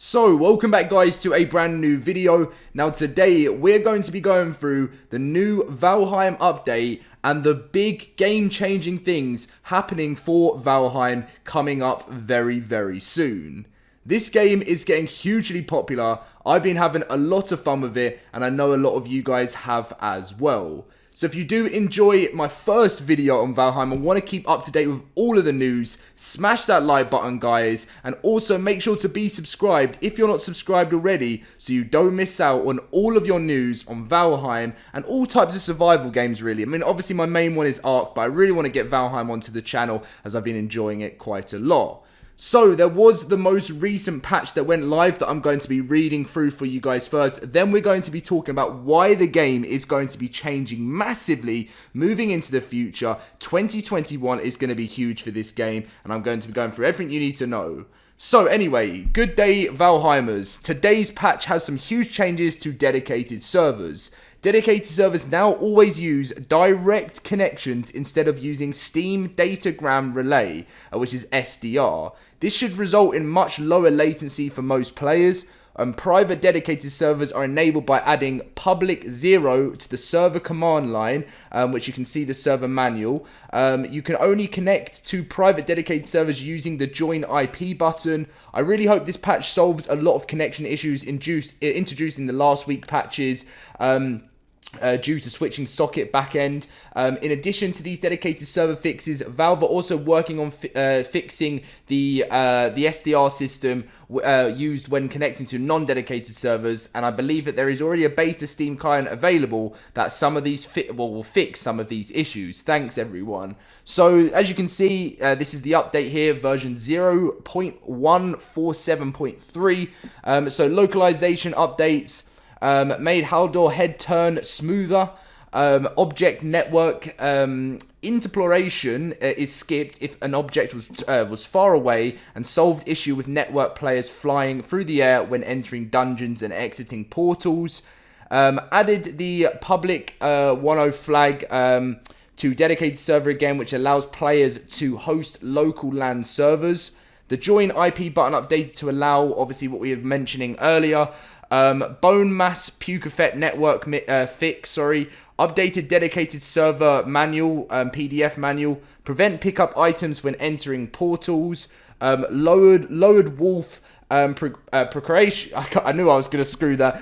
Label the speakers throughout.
Speaker 1: So, welcome back guys to a brand new video. Now today, we're going to be going through the new Valheim update and the big game-changing things happening for Valheim coming up very soon. This game is getting hugely popular. I've been having a lot of fun with it, and I know a lot of you guys have as well. So if you do enjoy my first video on Valheim and want to keep up to date with all of the news, smash that like button guys, and also make sure to be subscribed if you're not subscribed already so you don't miss out on all of your news on Valheim and all types of survival games really. I mean obviously my main one is Ark, but I really want to get Valheim onto the channel as I've been enjoying it quite a lot. So, there was the most recent patch that went live that I'm going to be reading through for you guys first. Then we're going to be talking about why the game is going to be changing massively moving into the future. 2021 is going to be huge for this game, and I'm going to be going through everything you need to know. So anyway, good day Valheimers. Today's patch has some huge changes to dedicated servers. Dedicated servers now always use direct connections instead of using Steam Datagram Relay, which is SDR. This should result in much lower latency for most players. Private dedicated servers are enabled by adding public 0 to the server command line, which you can see the server manual. You can only connect to private dedicated servers using the join IP button. I really hope this patch solves a lot of connection issues introduced in the last week patches. Due to switching socket backend. In addition to these dedicated server fixes, Valve are also working on fixing the SDR system used when connecting to non-dedicated servers, and I believe that there is already a beta Steam client available that some of these will fix some of these issues. Thanks everyone. So as you can see, this is the update here, version 0.147.3. So localization updates. Made Haldor head turn smoother. Object network interpolation is skipped if an object was far away, and solved issue with network players flying through the air when entering dungeons and exiting portals. Added the public 1.0 flag to dedicated server again, which allows players to host local LAN servers. The join IP button updated to allow obviously what we were mentioning earlier. Bone mass puke effect network fix, updated dedicated server manual, PDF manual, prevent pickup items when entering portals, lowered wolf procreation, I knew I was going to screw that,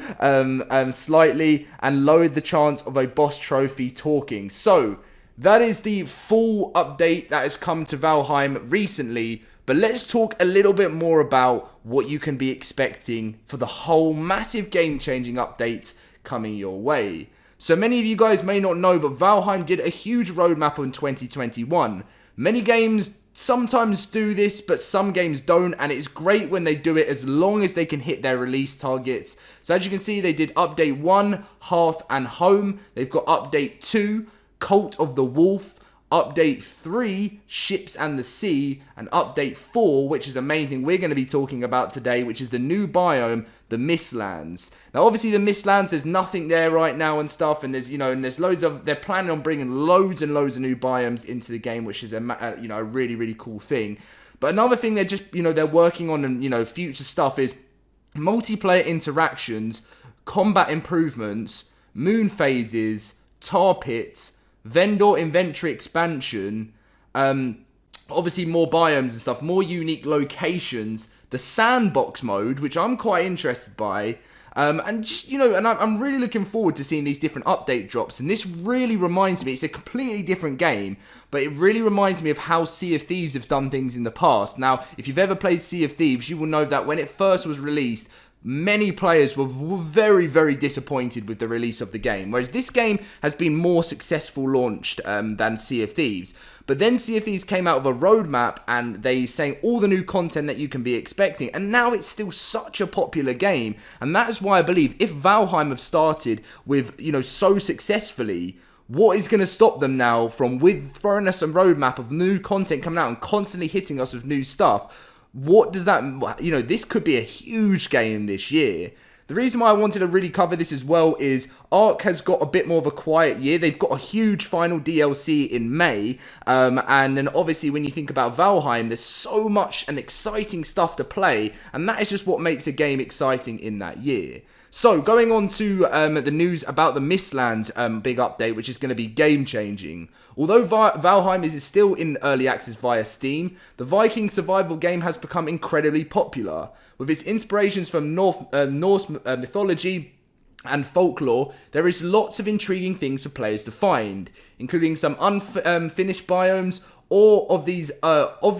Speaker 1: slightly, and lowered the chance of a boss trophy talking. So, that is the full update that has come to Valheim recently. But let's talk a little bit more about what you can be expecting for the whole massive game-changing update coming your way. So many of you guys may not know, but Valheim did a huge roadmap in 2021. Many games sometimes do this, but some games don't, and it's great when they do it as long as they can hit their release targets. So as you can see, they did Update 1, Hearth and Home. They've got Update 2, Cult of the Wolf. Update 3, Ships and the Sea, and Update 4, which is the main thing we're going to be talking about today, which is the new biome, the Mistlands. Now, obviously, the Mistlands, there's nothing there right now and stuff, and there's, there's loads of, they're planning on bringing loads and loads of new biomes into the game, which is a really cool thing. But another thing they're just, they're working on, and, future stuff is multiplayer interactions, combat improvements, moon phases, tar pits, vendor inventory expansion, obviously more biomes and stuff, more unique locations, the sandbox mode, which I'm quite interested by, and I'm really looking forward to seeing these different update drops. And this really reminds me, it's a completely different game, but it really reminds me of how Sea of Thieves have done things in the past. Now, if you've ever played Sea of Thieves, you will know that when it first was released, many players were very disappointed with the release of the game, whereas this game has been more successful launched than Sea of Thieves. But then Sea of Thieves came out with a roadmap, and they saying all the new content that you can be expecting, and now it's still such a popular game, and that is why I believe if Valheim have started with, so successfully, what is going to stop them now from throwing us a roadmap of new content coming out and constantly hitting us with new stuff? What does that, this could be a huge game this year. The reason why I wanted to really cover this as well is Ark has got a bit more of a quiet year. They've got a huge final DLC in May, and then obviously when you think about Valheim, there's so much and exciting stuff to play, and that is just what makes a game exciting in that year. So, going on to the news about the Mistlands big update, which is going to be game-changing. Although Valheim is still in early access via Steam, the Viking survival game has become incredibly popular. With its inspirations from Norse mythology and folklore, there is lots of intriguing things for players to find, including some unfinished biomes. Of these unfinished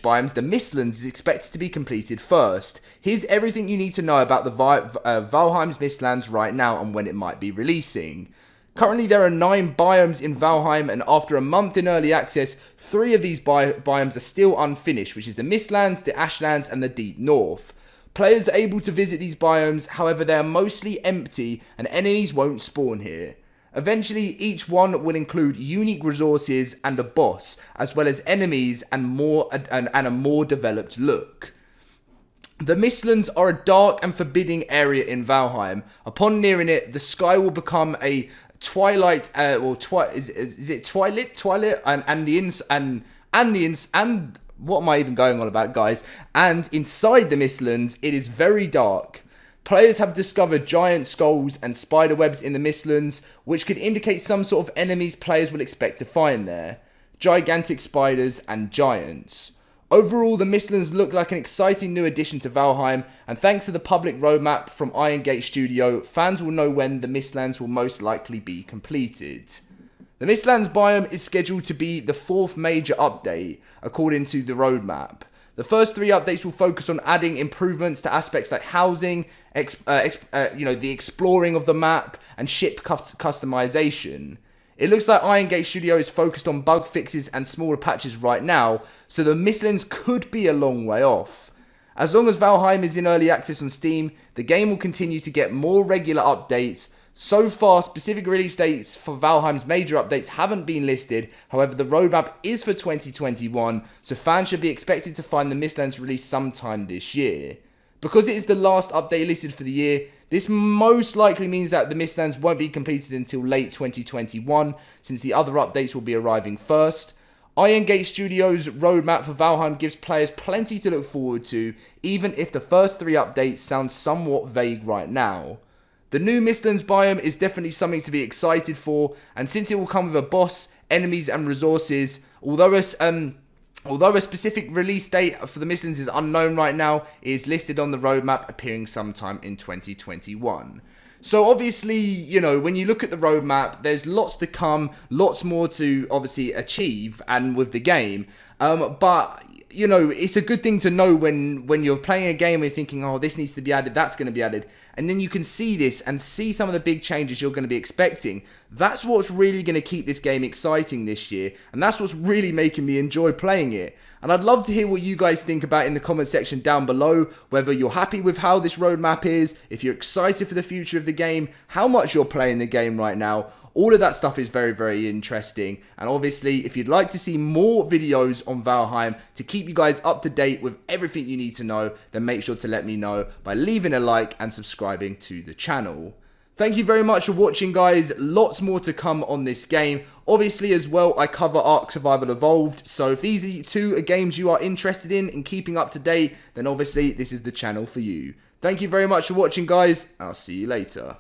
Speaker 1: biomes, the Mistlands is expected to be completed first. Here's everything you need to know about the Valheim's Mistlands right now and when it might be releasing. Currently, there are 9 biomes in Valheim, and after a month in early access, 3 of these biomes are still unfinished, which is the Mistlands, the Ashlands, and the Deep North. Players are able to visit these biomes, however, they are mostly empty, and enemies won't spawn here. Eventually, each one will include unique resources and a boss, as well as enemies and a more developed look. The Mistlands are a dark and forbidding area in Valheim. Upon nearing it, the sky will become a twilight. Is it twilight? What am I even going on about, guys? And inside the Mistlands, it is very dark. Players have discovered giant skulls and spider webs in the Mistlands, which could indicate some sort of enemies players will expect to find there. Gigantic spiders and giants. Overall, the Mistlands look like an exciting new addition to Valheim, and thanks to the public roadmap from Iron Gate Studio, fans will know when the Mistlands will most likely be completed. The Mistlands biome is scheduled to be the 4th major update, according to the roadmap. The first 3 updates will focus on adding improvements to aspects like housing, the exploring of the map, and ship customization. It looks like Iron Gate Studio is focused on bug fixes and smaller patches right now, so the Mistlands could be a long way off. As long as Valheim is in early access on Steam, the game will continue to get more regular updates. So far, specific release dates for Valheim's major updates haven't been listed, however the roadmap is for 2021, so fans should be expected to find the Mistlands released sometime this year. Because it is the last update listed for the year, this most likely means that the Mistlands won't be completed until late 2021, since the other updates will be arriving first. Iron Gate Studios' roadmap for Valheim gives players plenty to look forward to, even if the first 3 updates sound somewhat vague right now. The new Mistlands biome is definitely something to be excited for, and since it will come with a boss, enemies and resources, although a specific release date for the Mistlands is unknown right now, it is listed on the roadmap appearing sometime in 2021. So obviously, when you look at the roadmap, there's lots to come, lots more to obviously achieve and with the game, but it's a good thing to know when you're playing a game and you're thinking, oh, this needs to be added, that's going to be added. And then you can see this and see some of the big changes you're going to be expecting. That's what's really going to keep this game exciting this year. And that's what's really making me enjoy playing it. And I'd love to hear what you guys think about in the comment section down below. Whether you're happy with how this roadmap is, if you're excited for the future of the game, how much you're playing the game right now. All of that stuff is very, very interesting. And obviously, if you'd like to see more videos on Valheim to keep you guys up to date with everything you need to know, then make sure to let me know by leaving a like and subscribing to the channel. Thank you very much for watching, guys. Lots more to come on this game. Obviously, as well, I cover Ark Survival Evolved. So if these are 2 games you are interested in keeping up to date, then obviously this is the channel for you. Thank you very much for watching, guys. I'll see you later.